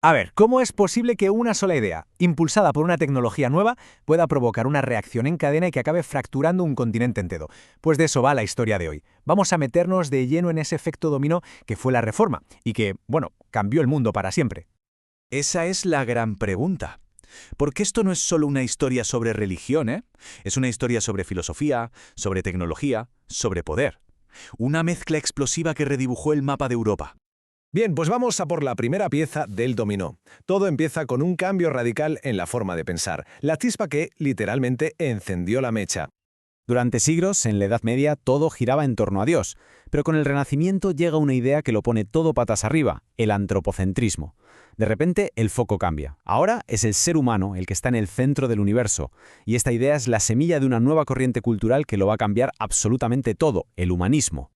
A ver, ¿cómo es posible que una sola idea, impulsada por una tecnología nueva, pueda provocar una reacción en cadena y que acabe fracturando un continente entero? Pues de eso va la historia de hoy. Vamos a meternos de lleno en ese efecto dominó que fue la Reforma y que, bueno, cambió el mundo para siempre. Esa es la gran pregunta. Porque esto no es solo una historia sobre religión, ¿eh? Es una historia sobre filosofía, sobre tecnología, sobre poder. Una mezcla explosiva que redibujó el mapa de Europa. Bien, pues vamos a por la primera pieza del dominó. Todo empieza con un cambio radical en la forma de pensar, la chispa que, literalmente, encendió la mecha. Durante siglos, en la Edad Media, todo giraba en torno a Dios, pero con el Renacimiento llega una idea que lo pone todo patas arriba, el antropocentrismo. De repente, el foco cambia. Ahora es el ser humano el que está en el centro del universo, y esta idea es la semilla de una nueva corriente cultural que lo va a cambiar absolutamente todo, el humanismo.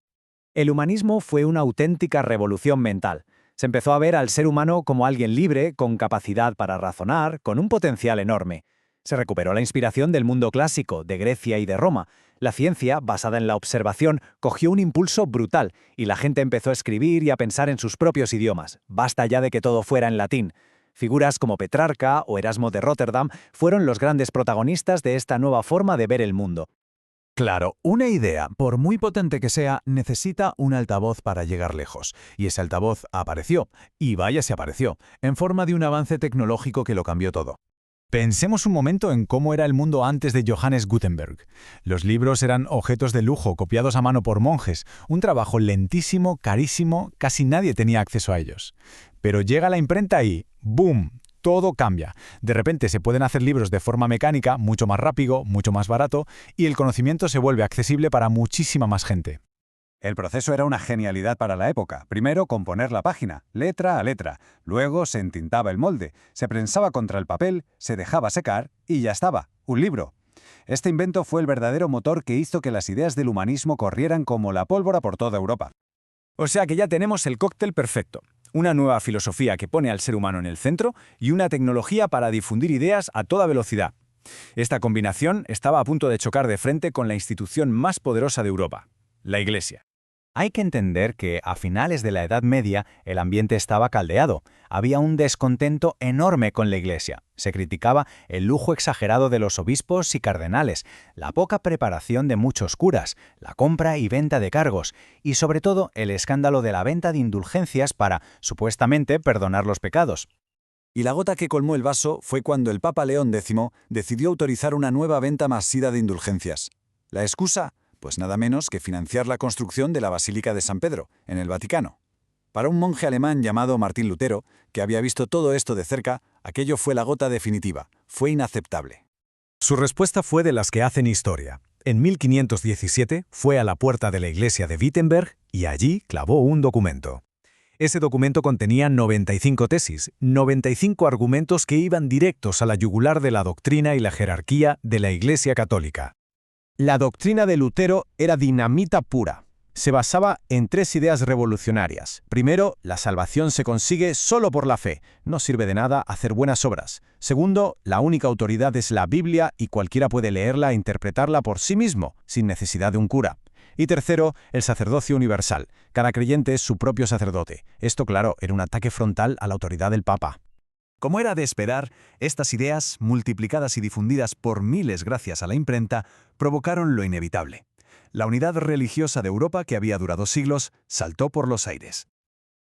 El humanismo fue una auténtica revolución mental. Se empezó a ver al ser humano como alguien libre, con capacidad para razonar, con un potencial enorme. Se recuperó la inspiración del mundo clásico, de Grecia y de Roma. La ciencia, basada en la observación, cogió un impulso brutal y la gente empezó a escribir y a pensar en sus propios idiomas. Basta ya de que todo fuera en latín. Figuras como Petrarca o Erasmo de Róterdam fueron los grandes protagonistas de esta nueva forma de ver el mundo. Claro, una idea, por muy potente que sea, necesita un altavoz para llegar lejos. Y ese altavoz apareció, y vaya se apareció, en forma de un avance tecnológico que lo cambió todo. Pensemos un momento en cómo era el mundo antes de Johannes Gutenberg. Los libros eran objetos de lujo copiados a mano por monjes, un trabajo lentísimo, carísimo, casi nadie tenía acceso a ellos. Pero llega la imprenta y ¡boom! Todo cambia. De repente se pueden hacer libros de forma mecánica, mucho más rápido, mucho más barato, y el conocimiento se vuelve accesible para muchísima más gente. El proceso era una genialidad para la época. Primero, componer la página, letra a letra. Luego se entintaba el molde, se prensaba contra el papel, se dejaba secar y ya estaba, un libro. Este invento fue el verdadero motor que hizo que las ideas del humanismo corrieran como la pólvora por toda Europa. O sea que ya tenemos el cóctel perfecto. Una nueva filosofía que pone al ser humano en el centro y una tecnología para difundir ideas a toda velocidad. Esta combinación estaba a punto de chocar de frente con la institución más poderosa de Europa, la Iglesia. Hay que entender que a finales de la Edad Media el ambiente estaba caldeado. Había un descontento enorme con la Iglesia. Se criticaba el lujo exagerado de los obispos y cardenales, la poca preparación de muchos curas, la compra y venta de cargos y, sobre todo, el escándalo de la venta de indulgencias para, supuestamente, perdonar los pecados. Y la gota que colmó el vaso fue cuando el Papa León X decidió autorizar una nueva venta masiva de indulgencias. ¿La excusa? Pues nada menos que financiar la construcción de la Basílica de San Pedro, en el Vaticano. Para un monje alemán llamado Martín Lutero, que había visto todo esto de cerca, aquello fue la gota definitiva. Fue inaceptable. Su respuesta fue de las que hacen historia. En 1517 fue a la puerta de la iglesia de Wittenberg y allí clavó un documento. Ese documento contenía 95 tesis, 95 argumentos que iban directos a la yugular de la doctrina y la jerarquía de la Iglesia Católica. La doctrina de Lutero era dinamita pura. Se basaba en tres ideas revolucionarias. Primero, la salvación se consigue solo por la fe. No sirve de nada hacer buenas obras. Segundo, la única autoridad es la Biblia y cualquiera puede leerla e interpretarla por sí mismo, sin necesidad de un cura. Y tercero, el sacerdocio universal. Cada creyente es su propio sacerdote. Esto, claro, era un ataque frontal a la autoridad del Papa. Como era de esperar, estas ideas, multiplicadas y difundidas por miles gracias a la imprenta, provocaron lo inevitable. La unidad religiosa de Europa, que había durado siglos, saltó por los aires.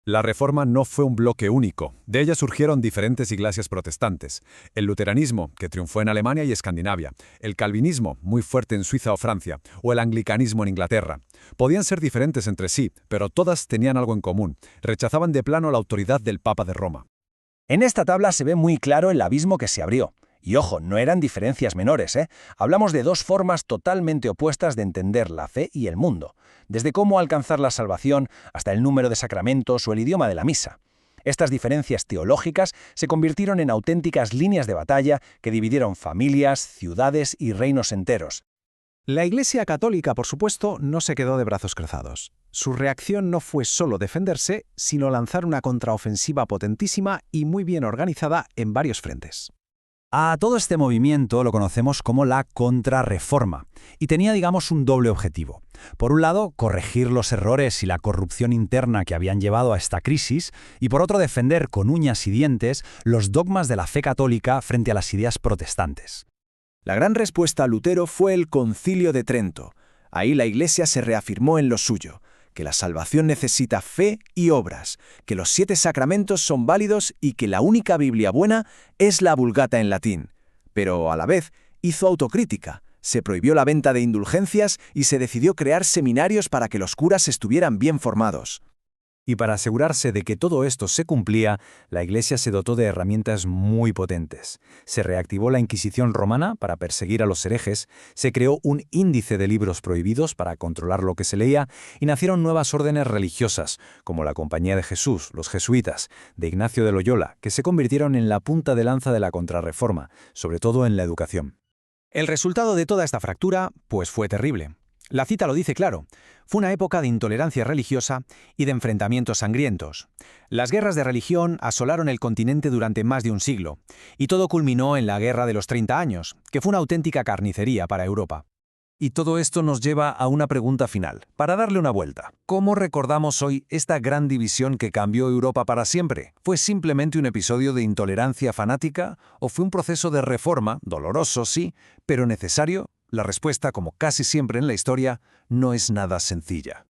La Reforma no fue un bloque único. De ella surgieron diferentes iglesias protestantes. El luteranismo, que triunfó en Alemania y Escandinavia. El calvinismo, muy fuerte en Suiza o Francia. O el anglicanismo en Inglaterra. Podían ser diferentes entre sí, pero todas tenían algo en común. Rechazaban de plano la autoridad del Papa de Roma. En esta tabla se ve muy claro el abismo que se abrió. Y ojo, no eran diferencias menores, ¿eh? Hablamos de dos formas totalmente opuestas de entender la fe y el mundo, desde cómo alcanzar la salvación hasta el número de sacramentos o el idioma de la misa. Estas diferencias teológicas se convirtieron en auténticas líneas de batalla que dividieron familias, ciudades y reinos enteros. La Iglesia Católica, por supuesto, no se quedó de brazos cruzados. Su reacción no fue solo defenderse, sino lanzar una contraofensiva potentísima y muy bien organizada en varios frentes. A todo este movimiento lo conocemos como la Contrarreforma, y tenía, digamos, un doble objetivo. Por un lado, corregir los errores y la corrupción interna que habían llevado a esta crisis, y por otro, defender con uñas y dientes los dogmas de la fe católica frente a las ideas protestantes. La gran respuesta a Lutero fue el Concilio de Trento. Ahí la Iglesia se reafirmó en lo suyo, que la salvación necesita fe y obras, que los 7 sacramentos son válidos y que la única Biblia buena es la Vulgata en latín. Pero, a la vez, hizo autocrítica. Se prohibió la venta de indulgencias y se decidió crear seminarios para que los curas estuvieran bien formados. Y para asegurarse de que todo esto se cumplía, la Iglesia se dotó de herramientas muy potentes. Se reactivó la Inquisición romana para perseguir a los herejes, se creó un índice de libros prohibidos para controlar lo que se leía y nacieron nuevas órdenes religiosas, como la Compañía de Jesús, los jesuitas, de Ignacio de Loyola, que se convirtieron en la punta de lanza de la Contrarreforma, sobre todo en la educación. El resultado de toda esta fractura, pues fue terrible. La cita lo dice claro. Fue una época de intolerancia religiosa y de enfrentamientos sangrientos. Las guerras de religión asolaron el continente durante más de un siglo, y todo culminó en la Guerra de los 30 años, que fue una auténtica carnicería para Europa. Y todo esto nos lleva a una pregunta final, para darle una vuelta. ¿Cómo recordamos hoy esta gran división que cambió Europa para siempre? ¿Fue simplemente un episodio de intolerancia fanática o fue un proceso de reforma, doloroso sí, pero necesario? La respuesta, como casi siempre en la historia, no es nada sencilla.